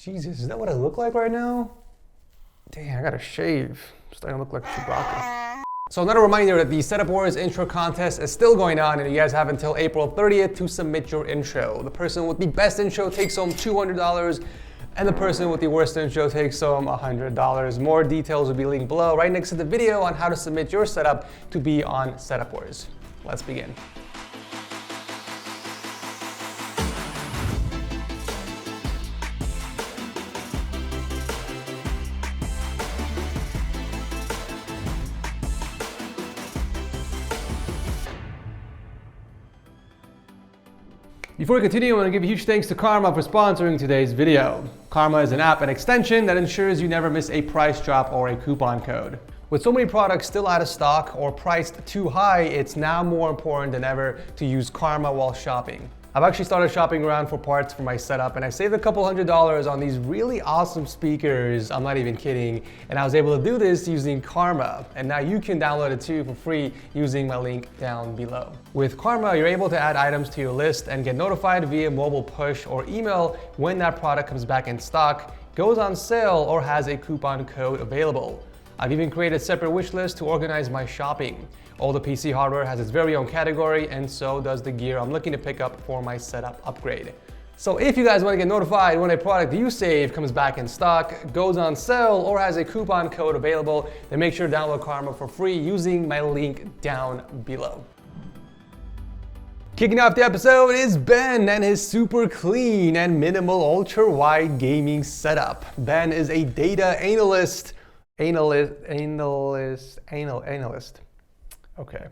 Jesus, is that what I look like right now? Dang, I gotta shave. I'm starting to look like Chewbacca. So another reminder that the Setup Wars intro contest is still going on, and you guys have until April 30th to submit your intro. The person with the best intro takes home $200, and the person with the worst intro takes home $100. More details will be linked below right next to the video on how to submit your setup to be on Setup Wars. Let's begin. Before we continue, I want to give a huge thanks to Karma for sponsoring today's video. Karma is an app and extension that ensures you never miss a price drop or a coupon code. With so many products still out of stock or priced too high, it's now more important than ever to use Karma while shopping. I've actually started shopping around for parts for my setup, and I saved a couple $100 on these really awesome speakers. I'm not even kidding. And I was able to do this using Karma. And now you can download it too for free using my link down below. With Karma, you're able to add items to your list and get notified via mobile push or email when that product comes back in stock, goes on sale, or has a coupon code available. I've even created separate wish lists to organize my shopping. All the PC hardware has its very own category, and so does the gear I'm looking to pick up for my setup upgrade. So if you guys want to get notified when a product you save comes back in stock, goes on sale, or has a coupon code available, then make sure to download Karma for free using my link down below. Kicking off the episode is Ben and his super clean and minimal ultra-wide gaming setup. Ben is a data analyst. Okay.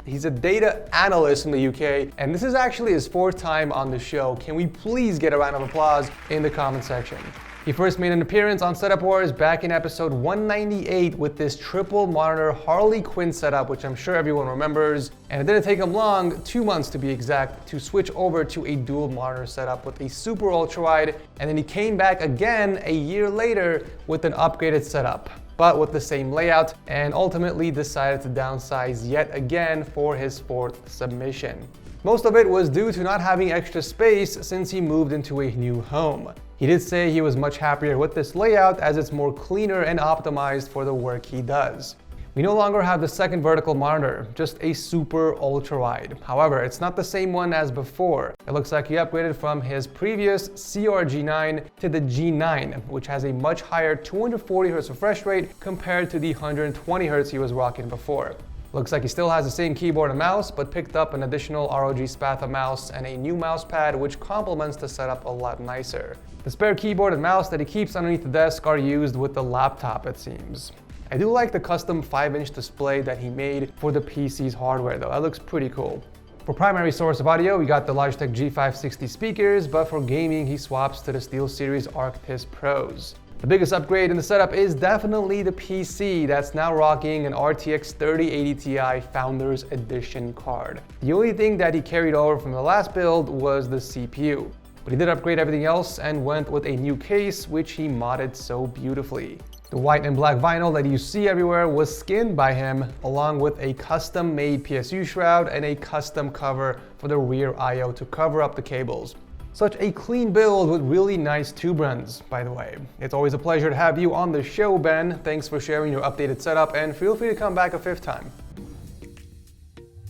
He's a data analyst in the UK, and this is actually his 4th time on the show. Can we please get a round of applause in the comment section? He first made an appearance on Setup Wars back in episode 198 with this triple monitor Harley Quinn setup, which I'm sure everyone remembers. And it didn't take him long, 2 months to be exact, to switch over to a dual monitor setup with a super ultra wide. And then he came back again a year later with an upgraded setup, but with the same layout, and ultimately decided to downsize yet again for his 4th submission. Most of it was due to not having extra space since he moved into a new home. He did say he was much happier with this layout as it's more cleaner and optimized for the work he does. We no longer have the second vertical monitor, just a super ultra wide. However, it's not the same one as before. It looks like he upgraded from his previous CRG9 to the G9, which has a much higher 240 Hz refresh rate compared to the 120 Hz he was rocking before. Looks like he still has the same keyboard and mouse, but picked up an additional ROG Spatha mouse and a new mouse pad, which complements the setup a lot nicer. The spare keyboard and mouse that he keeps underneath the desk are used with the laptop, it seems. I do like the custom 5-inch display that he made for the PC's hardware though. That looks pretty cool. For primary source of audio, we got the Logitech G560 speakers, but for gaming, he swaps to the SteelSeries Arctis Pros. The biggest upgrade in the setup is definitely the PC that's now rocking an RTX 3080 Ti Founders Edition card. The only thing that he carried over from the last build was the CPU. But he did upgrade everything else and went with a new case, which he modded so beautifully. The white and black vinyl that you see everywhere was skinned by him, along with a custom-made PSU shroud and a custom cover for the rear I/O to cover up the cables. Such a clean build with really nice tube runs, by the way. It's always a pleasure to have you on the show, Ben. Thanks for sharing your updated setup, and feel free to come back a 5th time.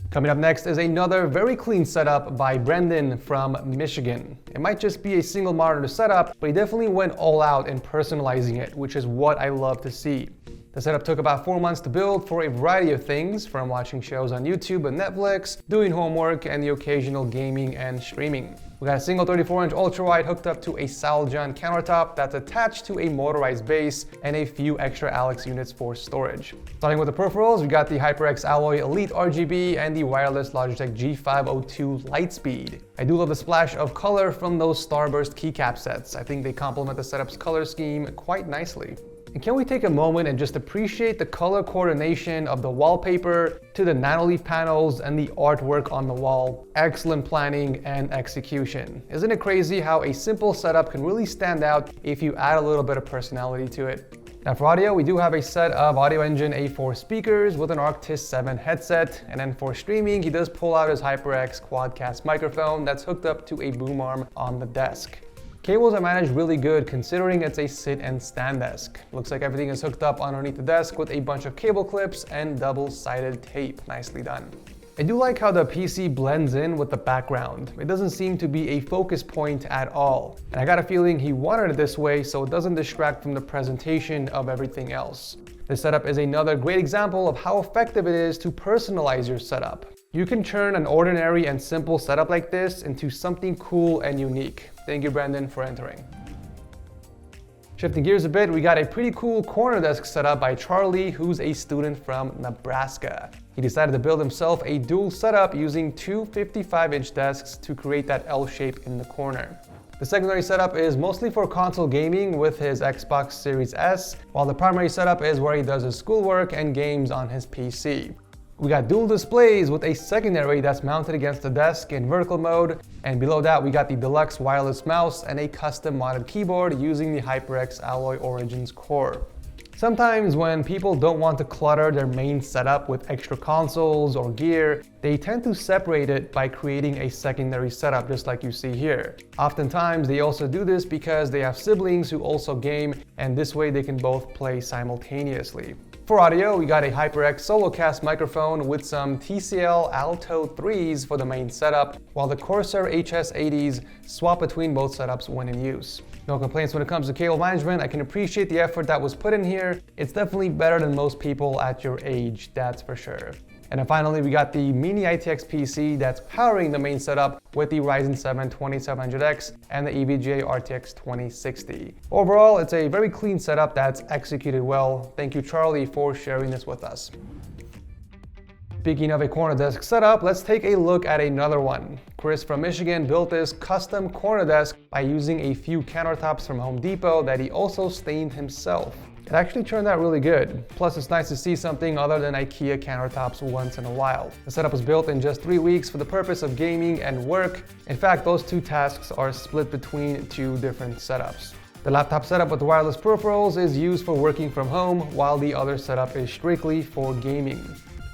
Coming up next is another very clean setup by Brendan from Michigan. It might just be a single monitor setup, but he definitely went all out in personalizing it, which is what I love to see. The setup took about 4 months to build for a variety of things, from watching shows on YouTube and Netflix, doing homework, and the occasional gaming and streaming. We got a single 34-inch ultra-wide hooked up to a Saljon countertop that's attached to a motorized base, and a few extra Alex units for storage. Starting with the peripherals, we got the HyperX Alloy Elite RGB and the wireless Logitech G502 Lightspeed. I do love the splash of color from those Starburst keycap sets. I think they complement the setup's color scheme quite nicely. And can we take a moment and just appreciate the color coordination of the wallpaper to the Nanoleaf panels and the artwork on the wall? Excellent planning and execution. Isn't it crazy how a simple setup can really stand out if you add a little bit of personality to it? Now for audio, we do have a set of Audio Engine A4 speakers with an Arctis 7 headset, and then for streaming, he does pull out his HyperX Quadcast microphone that's hooked up to a boom arm on the desk. Cables are managed really good considering it's a sit and stand desk. Looks like everything is hooked up underneath the desk with a bunch of cable clips and double-sided tape. Nicely done. I do like how the PC blends in with the background. It doesn't seem to be a focus point at all. And I got a feeling he wanted it this way so it doesn't distract from the presentation of everything else. This setup is another great example of how effective it is to personalize your setup. You can turn an ordinary and simple setup like this into something cool and unique. Thank you, Brendan, for entering. Shifting gears a bit, we got a pretty cool corner desk setup by Charlie, who's a student from Nebraska. He decided to build himself a dual setup using two 55-inch desks to create that L shape in the corner. The secondary setup is mostly for console gaming with his Xbox Series S, while the primary setup is where he does his schoolwork and games on his PC. We got dual displays with a secondary that's mounted against the desk in vertical mode, and below that we got the deluxe wireless mouse and a custom modded keyboard using the HyperX Alloy Origins core. Sometimes when people don't want to clutter their main setup with extra consoles or gear, they tend to separate it by creating a secondary setup just like you see here. Oftentimes they also do this because they have siblings who also game, and this way they can both play simultaneously. For audio, we got a HyperX SoloCast microphone with some TCL Alto 3s for the main setup, while the Corsair HS80s swap between both setups when in use. No complaints when it comes to cable management. I can appreciate the effort that was put in here. It's definitely better than most people at your age, that's for sure. And then finally, we got the mini ITX PC that's powering the main setup with the Ryzen 7 2700X and the EVGA RTX 2060. Overall, it's a very clean setup that's executed well. Thank you, Charlie, for sharing this with us. Speaking of a corner desk setup, let's take a look at another one. Chris from Michigan built this custom corner desk by using a few countertops from Home Depot that he also stained himself. It actually turned out really good. Plus, it's nice to see something other than IKEA countertops once in a while. The setup was built in just 3 weeks for the purpose of gaming and work. In fact, those two tasks are split between two different setups. The laptop setup with the wireless peripherals is used for working from home, while the other setup is strictly for gaming.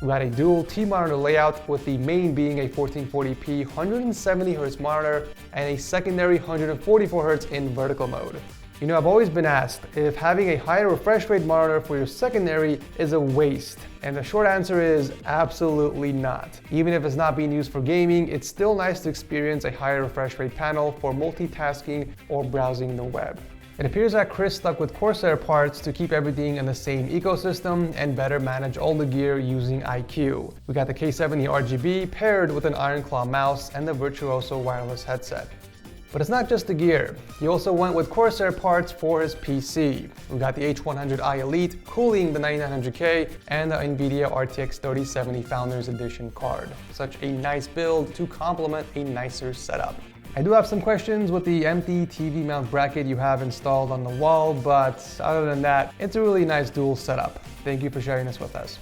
We got a dual T-monitor layout with the main being a 1440p 170Hz monitor and a secondary 144Hz in vertical mode. You know, I've always been asked if having a higher refresh rate monitor for your secondary is a waste, and the short answer is absolutely not. Even if it's not being used for gaming, it's still nice to experience a higher refresh rate panel for multitasking or browsing the web. It appears that Chris stuck with Corsair parts to keep everything in the same ecosystem and better manage all the gear using iQ. We got the K70 RGB paired with an Iron Claw mouse and the Virtuoso wireless headset. But it's not just the gear. He also went with Corsair parts for his PC. We got the H100i Elite cooling the 9900K and the NVIDIA RTX 3070 Founders Edition card. Such a nice build to complement a nicer setup. I do have some questions with the empty TV mount bracket you have installed on the wall, but other than that, it's a really nice dual setup. Thank you for sharing this with us.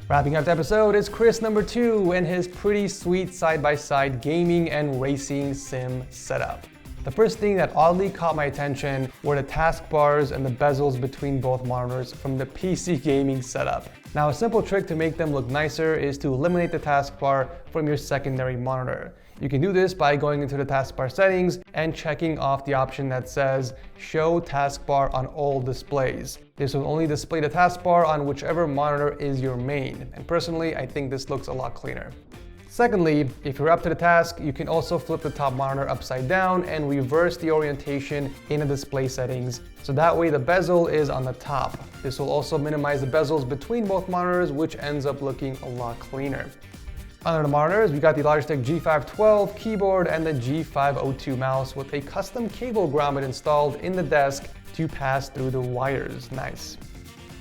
Wrapping up the episode is Chris number 2 and his pretty sweet side-by-side gaming and racing sim setup. The first thing that oddly caught my attention were the taskbars and the bezels between both monitors from the PC gaming setup. Now, a simple trick to make them look nicer is to eliminate the taskbar from your secondary monitor. You can do this by going into the taskbar settings and checking off the option that says Show Taskbar on all displays. This will only display the taskbar on whichever monitor is your main, and personally, I think this looks a lot cleaner. Secondly, if you're up to the task, you can also flip the top monitor upside down and reverse the orientation in the display settings, so that way the bezel is on the top. This will also minimize the bezels between both monitors, which ends up looking a lot cleaner. Under the monitors, we got the Logitech G512 keyboard and the G502 mouse with a custom cable grommet installed in the desk to pass through the wires. Nice.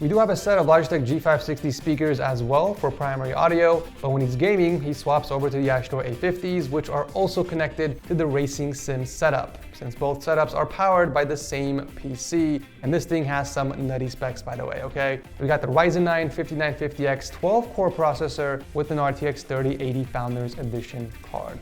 We do have a set of Logitech G560 speakers as well for primary audio, but when he's gaming, he swaps over to the Astro A50s, which are also connected to the Racing Sim setup, since both setups are powered by the same PC, and this thing has some nutty specs, by the way, okay? We got the Ryzen 9 5950X 12-core processor with an RTX 3080 Founders Edition card.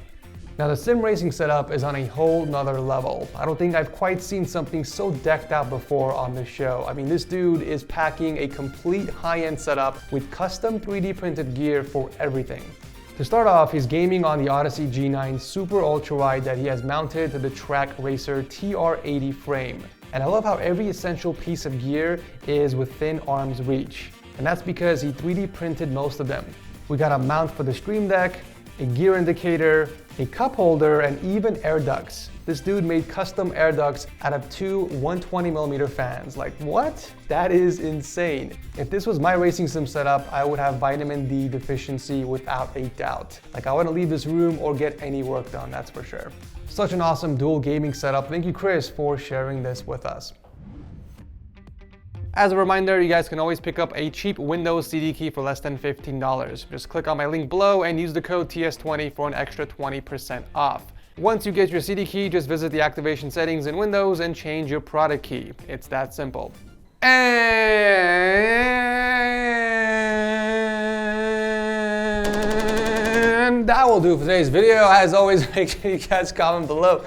Now, the sim racing setup is on a whole nother level. I don't think I've quite seen something so decked out before on this show. I mean, this dude is packing a complete high-end setup with custom 3D printed gear for everything. To start off, he's gaming on the Odyssey G9 Super Ultra Wide that he has mounted to the Track Racer TR80 frame. And I love how every essential piece of gear is within arm's reach. And that's because he 3D printed most of them. We got a mount for the Stream Deck, a gear indicator, a cup holder, and even air ducts. This dude made custom air ducts out of two 120mm fans. Like, what? That is insane. If this was my racing sim setup, I would have vitamin D deficiency without a doubt. Like, I wouldn't leave this room or get any work done, that's for sure. Such an awesome dual gaming setup. Thank you, Chris, for sharing this with us. As a reminder, you guys can always pick up a cheap Windows CD key for less than $15. Just click on my link below and use the code TS20 for an extra 20% off. Once you get your CD key, just visit the activation settings in Windows and change your product key. It's that simple. And that will do for today's video. As always, make sure you guys comment below.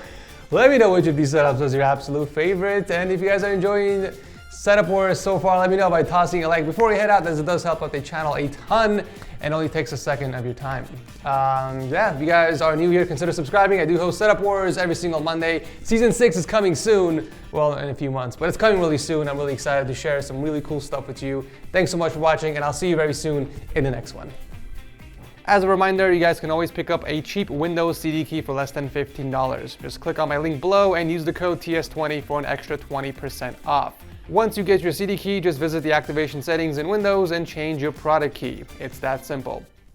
Let me know which of these setups was your absolute favorite. And if you guys are enjoying Setup Wars so far, let me know by tossing a like before you head out, as it does help out the channel a ton and only takes a second of your time. Yeah, if you guys are new here, consider subscribing. I do host Setup Wars every single Monday. Season 6 is coming soon, well, in a few months, but it's coming really soon. I'm really excited to share some really cool stuff with you. Thanks so much for watching, and I'll see you very soon in the next one. As a reminder, you guys can always pick up a cheap Windows CD key for less than $15. Just click on my link below and use the code TS20 for an extra 20% off. Once you get your CD key, just visit the activation settings in Windows and change your product key. It's that simple.